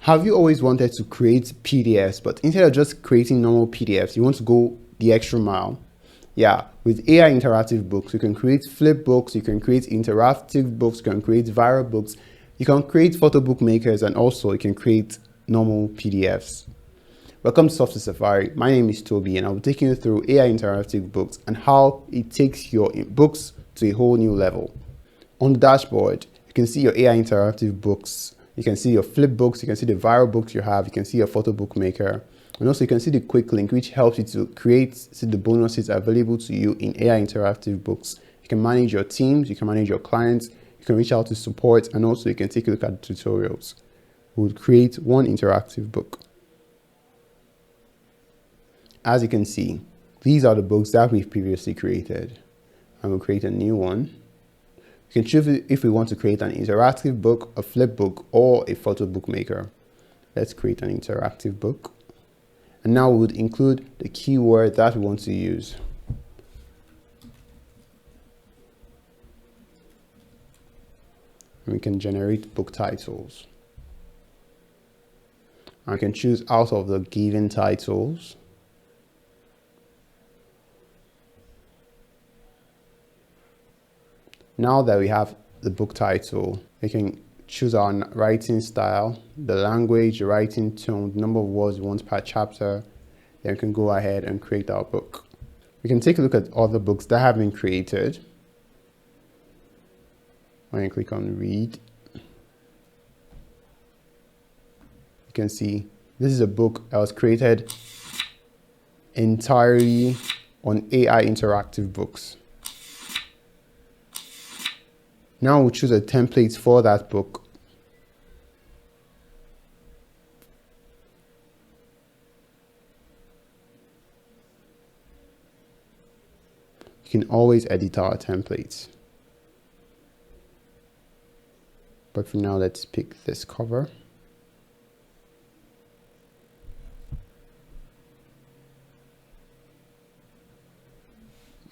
Have you always wanted to create PDFs, but instead of just creating normal PDFs, you want to go the extra mile? Yeah, with AI interactive books, you can create flip books, you can create interactive books, you can create viral books, you can create photo book makers, and also you can create normal PDFs. Welcome to Software Safari. My name is Toby, and I'll be taking you through AI interactive books and how it takes your books to a whole new level. On the dashboard, you can see your AI interactive books. You can see your flip books, you can see the viral books you have, you can see your photo book maker. And also you can see the quick link, which helps you to see the bonuses available to you in AI interactive books. You can manage your teams, you can manage your clients, you can reach out to support, and also you can take a look at the tutorials. We'll create one interactive book. As you can see, these are the books that we've previously created. And we'll create a new one. You can choose if we want to create an interactive book, a flip book, or a photo book maker. Let's create an interactive book. And now we would include the keyword that we want to use. And we can generate book titles. And we can choose out of the given titles. Now that we have the book title, we can choose our writing style, the language, the writing tone, the number of words we want per chapter. Then we can go ahead and create our book. We can take a look at other books that have been created. When you click on read, you can see this is a book that was created entirely on AI interactive books. Now we'll choose a template for that book. You can always edit our templates. But for now, let's pick this cover.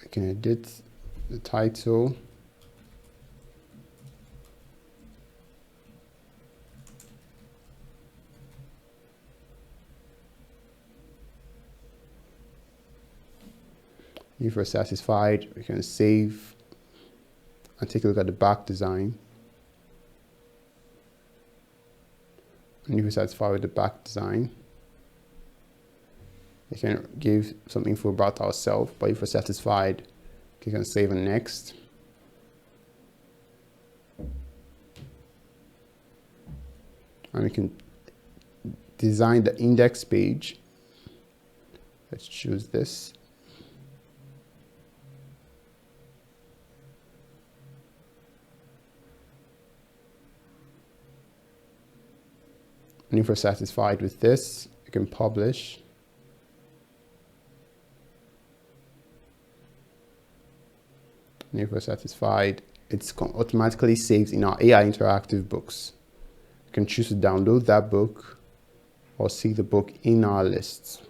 We can edit the title. If we're satisfied, we can save and take a look at the back design. And if we're satisfied with the back design, we can give some info about ourselves. But if we're satisfied, we can save and next. And we can design the index page. Let's choose this. And if we're satisfied with this, we can publish. And if we're satisfied, it's automatically saved in our AI interactive books. You can choose to download that book or see the book in our lists.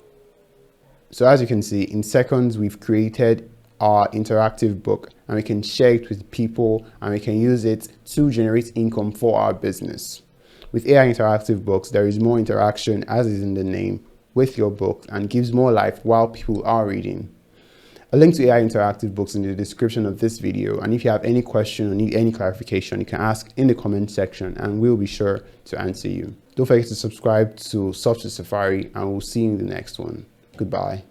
So as you can see, in seconds, we've created our interactive book and we can share it with people and we can use it to generate income for our business. With AI interactive books, there is more interaction, as is in the name, with your book and gives more life while people are reading. A link to AI interactive books in the description of this video, and if you have any question or need any clarification, you can ask in the comment section and we'll be sure to answer you. Don't forget to subscribe to Software Safari and we'll see you in the next one. Goodbye.